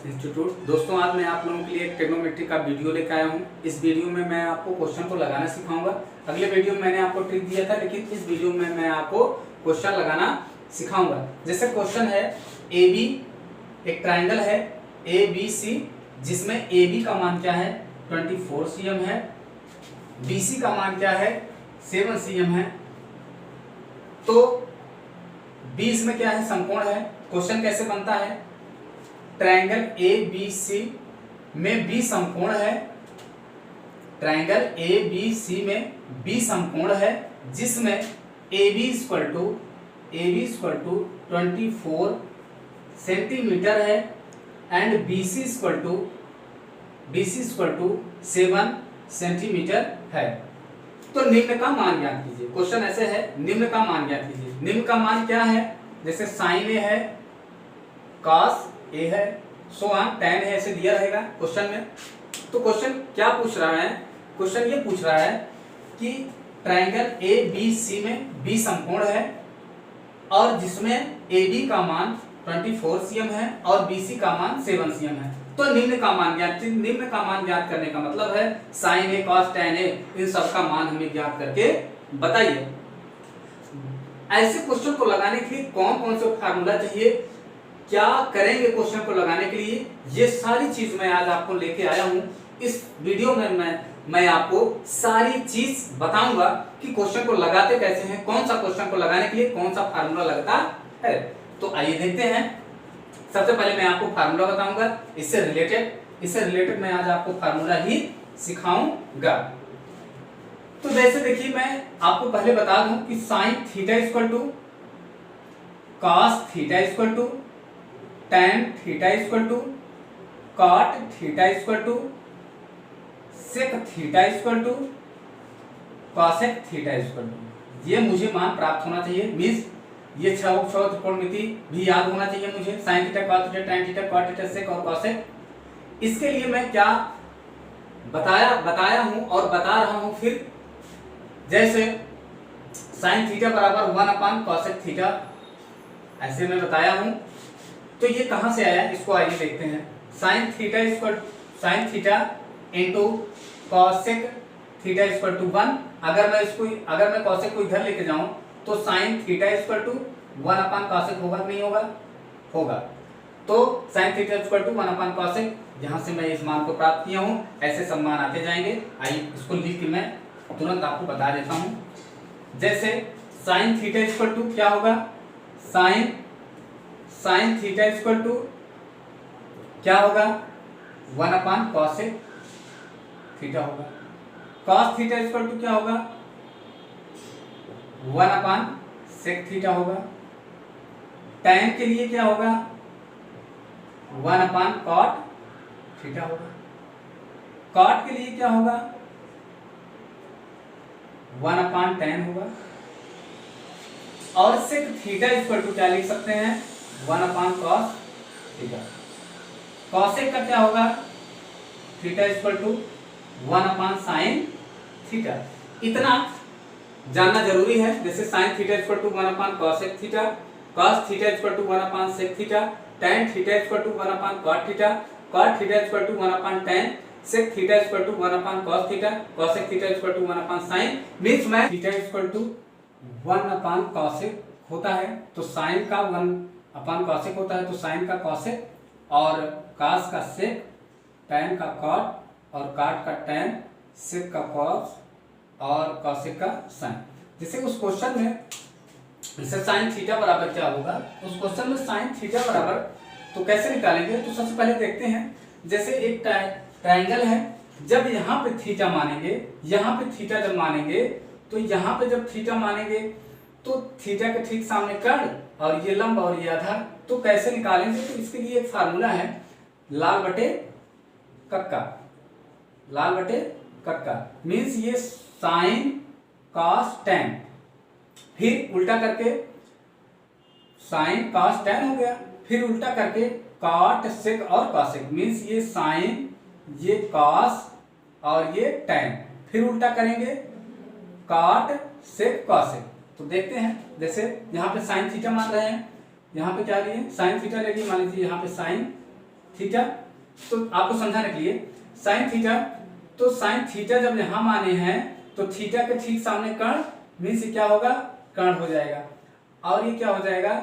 Institute. दोस्तों, आज मैं आप लोगों के लिए एक ट्रिग्नोमेट्री का वीडियो लेकर आया हूं। इस वीडियो में मैं आपको क्वेश्चन को लगाना सिखाऊंगा। अगले वीडियो में मैंने आपको ट्रिक दिया था, लेकिन इस वीडियो में मैं आपको क्वेश्चन लगाना सिखाऊंगा। जैसे क्वेश्चन है ए बी, एक ट्राइंगल है ए बी सी, जिसमें ए बी का मान क्या है 24 cm है, बी सी का मान क्या है 7 cm है। तो बी इसमें क्या है, समकोण है। क्वेश्चन कैसे बनता है, ट्रायंगल ए बी सी में बी समकोण है, ट्रायंगल ए बी सी में बी समकोण है, जिसमें A B equal to 24 centimetre है and B C equal to 7 centimetre है। तो निम्न का मान ज्ञात कीजिए। क्वेश्चन ऐसे है, निम्न का मान ज्ञात कीजिए। निम्न का मान क्या है, जैसे साइन ए है, कॉस ए है, सो ऑन, tan है, ऐसे दिया रहेगा क्वेश्चन में। तो क्वेश्चन क्या पूछ रहा है, क्वेश्चन ये पूछ रहा है कि ट्रायंगल ए बी सी में बी समकोण है और जिसमें ए बी का मान 24 cm है और बी सी का मान 7 cm है। तो निम्न का मान ज्ञात करने का मतलब है साइन ए, कॉस, tan ए, इन सब का मान हमें ज्ञात करके बताइए। ऐसे क्वेश्चन को लगाने के लिए कौन कौन से फार्मूला चाहिए, क्या करेंगे क्वेश्चन को लगाने के लिए, ये सारी चीज मैं आज आपको लेके आया हूं। इस वीडियो में मैं आपको सारी चीज बताऊंगा कि क्वेश्चन को लगाते कैसे हैं, कौन सा क्वेश्चन को लगाने के लिए कौन सा फार्मूला लगता है। तो आइए देखते हैं। सबसे पहले मैं आपको फार्मूला बताऊंगा, इससे रिलेटेड मैं आज आपको फार्मूला ही सिखाऊंगा। तो जैसे देखिए, मैं आपको पहले बता दूं कि sine theta equal to cos theta equal to tan theta equal to cot theta equal to sec theta equal to cosec theta equal to, ये मुझे मान प्राप्त होना चाहिए। मीन्स ये छह त्रिकोणमिति भी याद होना चाहिए मुझे, sine theta, cos theta, tan theta, cot theta, sec और कॉसेक। इसके लिए मैं क्या बताया हूं और बता रहा हूं फिर, जैसे साइन थीटा बराबर 1 कॉसेक थीटा, ऐसे मैं बताया हूं। तो ये कहां से आया, इसको आइए देखते हैं। Sine theta into cosec theta equal to 1। अगर मैं कॉसेक को इधर लेके जाऊं तो sine theta equal to 1 cosec होगा, नहीं होगा, होगा। तो sine theta equal to 1 cosec, जहां से मैं इस मान को प्राप्त किया हूं, ऐसे सब मान आते जाएंगे। आइए इसको लिख के मैं तुरंत आपको बता देता हूं। जैसे साइन थीटा इक्वल टू क्या होगा, साइन थीटा इक्वल टू क्या होगा 1 कॉसेक थीटा होगा। कॉस थीटा इक्वल टू क्या होगा 1 सेक थीटा होगा। tan के लिए क्या होगा 1 कॉट थीटा होगा। कॉट के लिए क्या होगा 1 tan होगा। और सेक थीटा इक्वल टू क्या लिख सकते हैं 1 कॉस थीटा। कॉसेक का क्या होगा theta equal to 1 sine theta. इतना जानना जरूरी है। जैसे sine theta equal to 1 cosec theta, cos theta equal to 1 sec theta, tan theta equal to 1 cot theta, cot theta equal to 1 tan, sec theta equal to 1 cos theta, cosec theta equal to 1 sine. Means में theta equal to 1 cosec होता है, तो sign का 1 cosec होता है, तो sign का cosec और कॉस का सेक, tan का कॉट और कॉट का tan, सेक का कॉस और कॉसेक का साइन। जैसे उस क्वेश्चन में जैसे साइन थीटा बराबर क्या होगा, उस क्वेश्चन में साइन थीटा बराबर तो कैसे निकालेंगे, तो सबसे पहले देखते हैं। जैसे एक ट्रायंगल है, जब यहाँ पे थीटा मानेंगे, यहाँ पे थीटा जब मानेंगे, तो यहाँ पे जब थीटा मानेंगे तो थीटा के ठीक सामने कर्ण और ये लंब और ये आधार, तो कैसे निकालेंगे, तो इसके लिए एक फार्मूला है लाल बटे कक्का। मीन्स ये साइन कॉस tan, फिर उल्टा करके साइन कॉस tan हो गया, फिर उल्टा करके कॉट सेक और कॉसेक। मीन्स ये साइन, ये कॉस और ये tan, फिर उल्टा करेंगे कॉट सेक कॉसेक। तो देखते हैं, जैसे यहाँ पे साइन थीटा मान रहे हैं, यहाँ पे क्या लिए साइन थीटा ले लिए, मान लीजिए यहाँ पे साइन थीटा, तो आपको समझाने के लिए साइन थीटा, तो साइन थीटा जब यहाँ माने हैं तो थीटा के ठीक सामने कर्ण मीन्स क्या होगा, कर्ण हो जाएगा, और ये क्या हो जाएगा,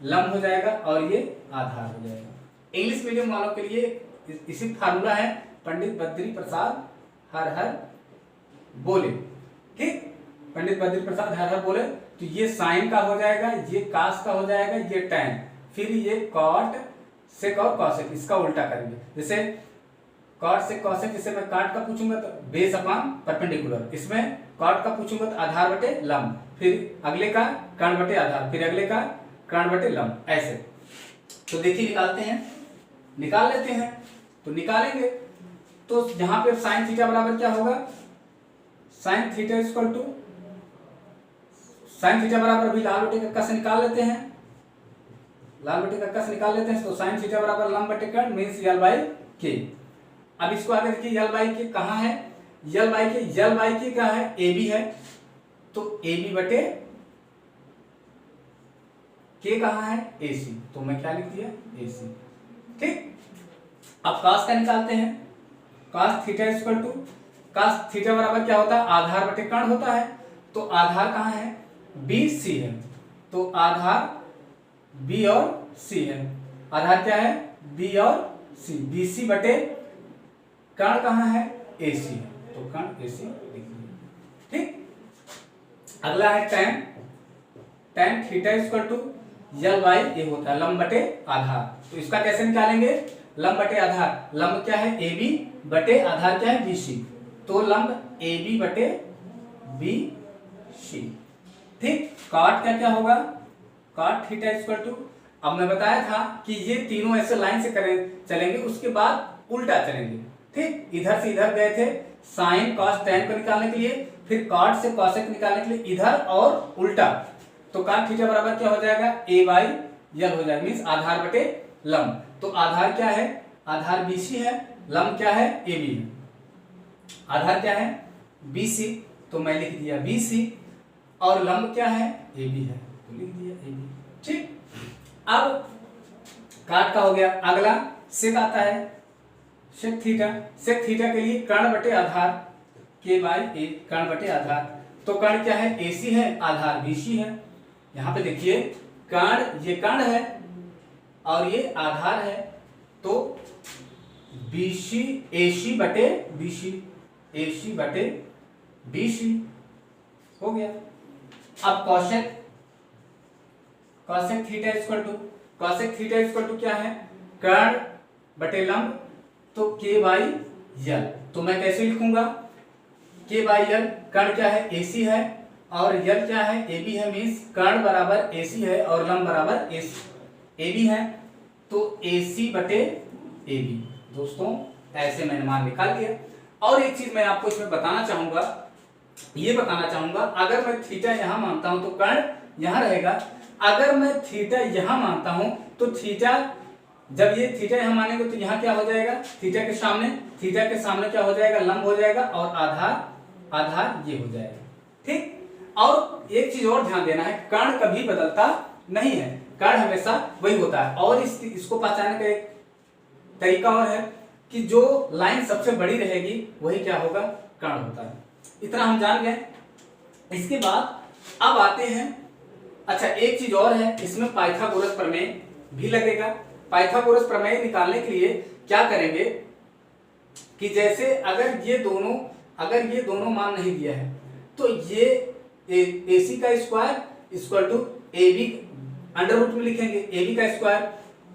लंब हो जाएगा, और ये आधार हो जाएगा। इंग्लिश मीडियम वालों के लिए इसी फार्मूला है, पंडित बद्री प्रसाद हर हर बोले, ठीक, पंडित बद्री प्रसाद हर हर बोले। तो ये साइन का हो जाएगा, ये कास का हो जाएगा, ये टैन, फिर ये कॉट सेक और कॉसेक, इसका उल्टा करेंगे। जैसे कॉट सेक कॉसेक, जैसे मैं काट का पूछूंगा तो बेस अपॉन परपेंडिकुलर, इसमें कॉट का पूछूंगा तो आधार बटे लंब, फिर अगले का कर्ण बटे आधार, फिर अगले का कर्ण बटे लंब, ऐसे। तो देखिए निकालते हैं, निकाल लेते हैं, तो निकालेंगे तो यहां पे साइन थीटा बराबर क्या होगा, sine theta equal to, sine theta बराबर अभी लाल बटे कक्का से निकाल लेते हैं, लाल बटे कक्का से निकाल लेते हैं, तो साइन थीटा बराबर लंब बटे कर्ण मीन्स यल बाई के। अब इसको आगे देखिए, यल बाई के कहाँ है, यल बाई के, यल बाई के क्या है, ए बी है, तो ए बी बटे के कहाँ है, ए सी, तो मैं क्या लिख दिया, ए सी, ठीक। अब कास का निकालते हैं, cos theta equal to, cos theta बराबर क्या होता है, आधार बटे कर्ण होता है, तो आधार कहाँ है, बी सी है, तो आधार बी और सी है, आधार क्या है, बी और सी, बी सी बटे कर्ण कहाँ है, ए सी है, तो कर्ण ए सी लिख दिया, ठीक। अगला है tan, tan theta equal to L by A होता है, लंब बटे आधार, तो इसका कैसे निकालेंगे, लंब बटे आधार, लंब क्या है, ए बी बटे आधार क्या है, बी सी, तो लंब ए बी बटे बी सी, ठीक। कॉट क्या क्या होगा, कॉट थीटा इक्वल टू, अब मैं बताया था कि ये तीनों ऐसे लाइन से करें चलेंगे, उसके बाद उल्टा चलेंगे, ठीक। इधर से इधर गए थे साइन कॉस टैन को निकालने के लिए, फिर कॉट से कॉसेक निकालने के लिए इधर और उल्टा, तो कॉट थीटा बराबर क्या हो जाएगा, ए बाई यल हो जाएगा, मीन्स आधार बटे लंब, तो आधार क्या है, आधार बी सी है, लंब क्या है, ए बी है, आधार क्या है, बी सी, तो मैं लिख दिया बी सी, और लंब क्या है, ए बी है, तो लिख दिया ए बी, ठीक। अब काट का हो गया, अगला सेक आता है, सेक थीटा, सेक थीटा के लिए कर्ण बटे आधार के बाई ए, कर्ण बटे आधार, तो कर्ण क्या है, ए सी है, आधार बी सी है, यहाँ पे देखिए कर्ण, ये कर्ण है और ये आधार है, तो बी सी ए सी बटे बी सी, ए सी बटे बी सी हो गया। अब cosec, cosec theta equal to, cosec theta equal to क्या है, कर्ण बटे लंब, तो के बाई यल, तो मैं कैसे लिखूंगा, के बाई यल, कर्ण क्या है, ए सी है, और यल क्या है, ए बी है, मीन्स कर्ण बराबर ए सी है और लंब बराबर ए बी है, तो ए सी बटे ए बी, दोस्तों ऐसे मैंने मान निकाल लिया। और एक चीज मैं आपको इसमें बताना चाहूंगा, ये बताना चाहूंगा, अगर मैं थीटा यहां मानता हूं तो कर्ण यहां रहेगा, अगर मैं थीटा यहां मानता हूं तो थीटा, जब ये थीटा यहां मानेंगे तो यहां क्या हो जाएगा, थीटा के सामने, थीटा के सामने क्या हो जाएगा, लंब हो जाएगा, और आधार, आधार ये हो जाएगा, ठीक। और एक चीज और ध्यान देना है, कर्ण कभी बदलता नहीं है, कर्ण हमेशा वही होता है, और इसको पहचानने का एक तरीका और है कि जो लाइन सबसे बड़ी रहेगी वही क्या होगा, कर्ण होता है। इतना हम जान गए। इसके बाद अब आते हैं, अच्छा एक चीज और है, इसमें पाइथागोरस प्रमेय भी लगेगा। पाइथागोरस प्रमेय निकालने के लिए क्या करेंगे कि जैसे अगर ये दोनों मान नहीं दिया है तो ये ए सी का square equal to A B under root में लिखेंगे, ए बी का स्क्वायर,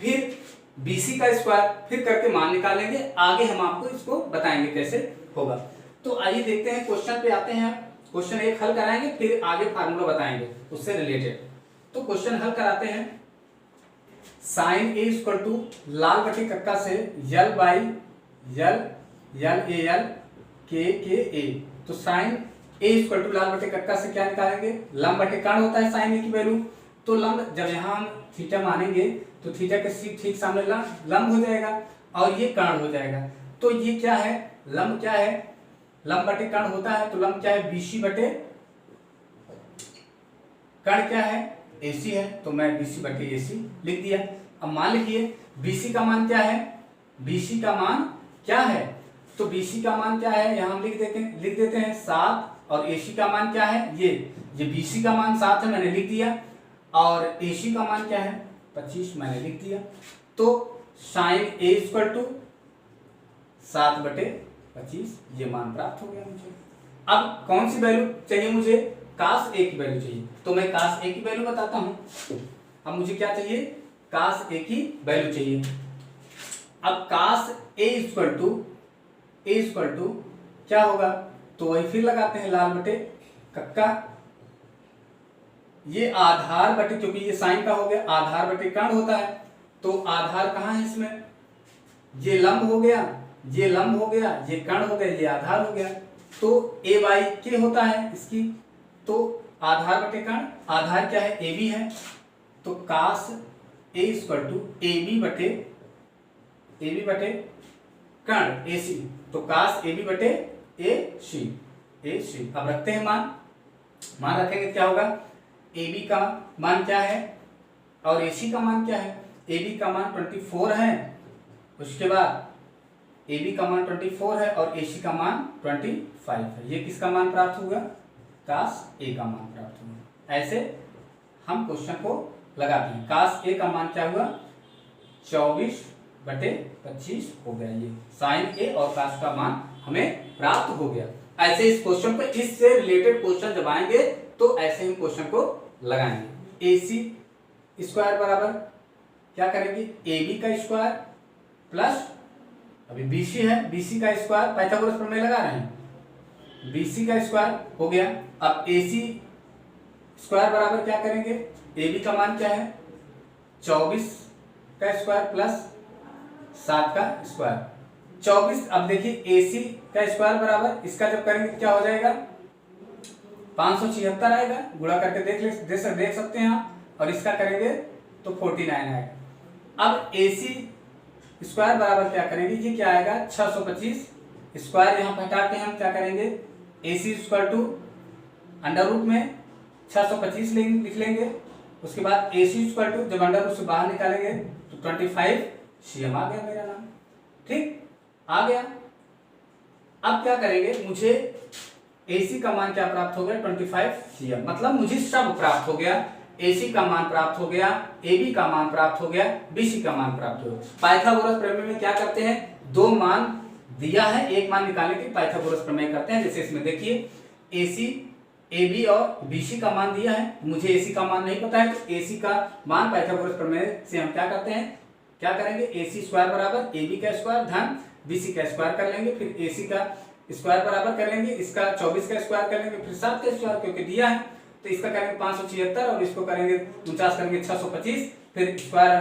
फिर बी सी का स्क्वायर, फिर करके मान निकालेंगे। आगे हम आपको इसको बताएंगे कैसे होगा। तो आइए देखते हैं, क्वेश्चन पे आते हैं। क्वेश्चन एक हल कराएंगे, फिर आगे फार्मूला बताएंगे उससे रिलेटेड। तो क्वेश्चन हल कराते हैं। साइन ए इक्वल टू लाल बटे कक्का से यल बाई यल, यल ए यल, के ए। तो साइन ए इक्वल टू लाल बटे कक्का से क्या निकालेंगे, लंब बटे कर्ण होता है साइन ए की वैल्यू। तो लंब जब यहाँ हम थीटा मानेंगे तो थीटा के ठीक सामने लंब हो जाएगा और ये कर्ण हो जाएगा। तो ये क्या है, लंब क्या है, लंब बटे कर्ण होता है, तो लंब क्या है, बीसी बटे कर्ण क्या है, एसी है, तो मैं बीसी बटे एसी लिख दिया। अब मान लिखिए बीसी का मान क्या है, BC का मान क्या है? तो BC का मान क्या है यहाँ हम लिख देते हैं 7 और AC का मान क्या है? ये BC का मान 7 है, मैंने लिख दिया, और AC का मान क्या है? 25 मैंने लिख दिया। तो साइन A इक्वल टू 7/25 ये मान प्राप्त हो गया मुझे। अब कौन सी वैल्यू चाहिए मुझे? कास A की वैल्यू चाहिए, तो मैं कास A की वैल्यू बताता हूं। अब मुझे क्या चाहिए? कास A की वैल्यू चाहिए। अब कास A इक्वल टू क्या होगा? तो वही फिर लगाते हैं लाल बटे कक्का, ये आधार बटे, क्योंकि ये साइन का हो गया, आधार बटे कर्ण होता है, तो आधार कहाँ है इसमें? ये लंब हो गया, ये लंब हो गया, ये कर्ण हो गया, ये आधार हो गया, तो a बाई के होता है इसकी, तो आधार बटे कर्ण, आधार क्या है? AB है, तो कास A इक्वल टू AB बटे कर्ण AC, तो कास AB बटे AC। अब रखते हैं मान रखेंगे, क्या होगा? AB का मान क्या है और AC का मान क्या है? AB का मान 24 है, उसके बाद AB का मान 24 है और AC का मान 25 है। ये किसका मान प्राप्त होगा? कास A का मान प्राप्त होगा। ऐसे हम क्वेश्चन को लगाते हैं। कास A का मान क्या हुआ? 24/25 हो गया। ये साइन A और कास का मान हमें प्राप्त हो गया। ऐसे इस क्वेश्चन पे, इससे रिलेटेड क्वेश्चन जब आएंगे तो ऐसे ही क्वेश्चन को लगाएंगे। AC स्क्वायर बराबर क्या करेंगे? AB का स्क्वायर प्लस, अभी BC है, BC का स्क्वायर, पाइथागोरस प्रमेय लगा रहे हैं, BC का स्क्वायर हो गया। अब AC स्क्वायर बराबर क्या करेंगे? AB का मान क्या है? 24 का स्क्वायर प्लस 7 का स्क्वायर, 24। अब देखिए AC का स्क्वायर बराबर, इसका जब करेंगे क्या हो जाएगा? 576 आएगा, गुणा करके देख सकते हैं आप, और इसका करेंगे तो 49 आएगा। अब AC स्क्वायर बराबर क्या करेंगे? ये क्या आएगा? 625, स्क्वायर यहाँ पे हटा के हम क्या करेंगे? AC equal to under root में 625 लिख लेंगे, उसके बाद AC इक्वल टू, जब अंडर रूट से बाहर निकालेंगे तो 25 CM आ गया मेरा नाम। ठीक, आ गया। अब क्या करेंगे? मुझे AC का मान क्या प्राप्त हो गया? 25 CM, मतलब मुझे सब प्राप्त हो गया। AC का मान प्राप्त हो गया, AB का मान प्राप्त हो गया, BC का मान प्राप्त हो गया। पाइथागोरस प्रमेय में क्या करते हैं? दो मान दिया है, एक मान निकालने के पाइथागोरस प्रमेय करते हैं। जैसे इसमें देखिए AC, AB और BC का मान दिया है, मुझे AC का मान नहीं पता है, तो AC का मान पाइथागोरस प्रमेय से हम क्या करते हैं? क्या करेंगे? AC स्क्वायर बराबर AB का स्क्वायर धन BC का स्क्वायर कर लेंगे, फिर AC का स्क्वायर बराबर कर लेंगे, इसका 24 का स्क्वायर कर लेंगे, फिर 7 का स्क्वायर क्योंकि दिया है, तो इसका करेंगे 576 और इसको करेंगे 49 करेंगे 625, फिर स्क्वायर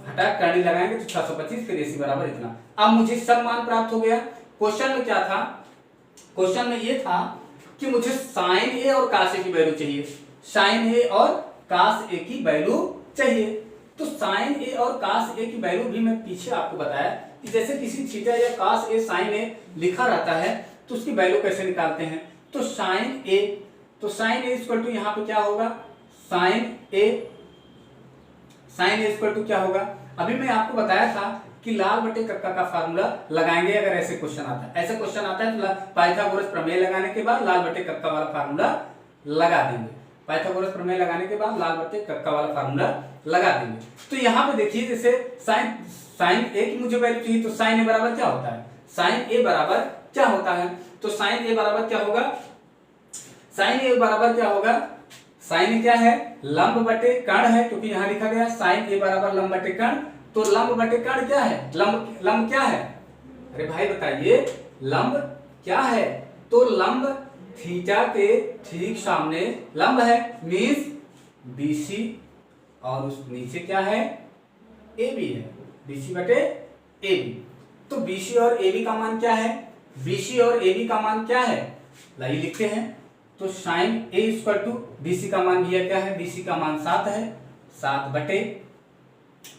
हटा करनी लगाएंगे तो 625, फिर AC बराबर इतना। अब मुझे सब मान प्राप्त हो गया। क्वेश्चन में क्या था? क्वेश्चन में ये था कि मुझे साइन A और कास A की वैल्यू चाहिए, साइन A और कास A की वैल्यू चाहिए। तो साइन A और कास A की वैल्यू भी मैं पीछे आपको बताया कि जैसे किसी थीटा या कास A साइन A लिखा रहता है तो उसकी वैल्यू कैसे निकालते हैं? तो साइन A इक्वल टू यहाँ पे क्या होगा? साइन A इक्वल टू क्या होगा? अभी मैं आपको बताया था कि लाल बटे कक्का का फार्मूला लगाएंगे अगर ऐसे क्वेश्चन आता है। ऐसा क्वेश्चन आता है तो पाइथागोरस प्रमेय लगाने के बाद लाल बटे कक्का वाला फार्मूला लगा देंगे। पाइथागोरस प्रमेय लगाने के बाद लाल बटे कक्का वाला फार्मूला लगा देंगे। तो यहाँ पे देखिए, जैसे साइन A की मुझे वैल्यू चाहिए, तो साइन A बराबर क्या होता है? साइन A बराबर क्या होता है? तो साइन A बराबर क्या होगा? साइन A बराबर क्या होगा? साइन क्या है? लंब बटे कर्ण है, क्योंकि यहाँ लिखा गया साइन A बराबर लंब बटे कर्ण। तो लंब बटे कर्ण क्या है? लंब क्या है? अरे भाई बताइए, लंब क्या है? तो लंब थीटा के ठीक सामने लंब है, मीन्स BC, और उस नीचे क्या है? AB है, BC बटे AB। तो BC और AB का मान क्या है? BC और AB का मान क्या है? लाइए लिखते हैं। तो sine A equal to BC का मान दिया क्या है? BC का मान 7 है, 7 बटे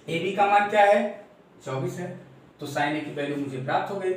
AB का मान क्या है? 24 है। तो साइन A की वैल्यू मुझे प्राप्त हो गई।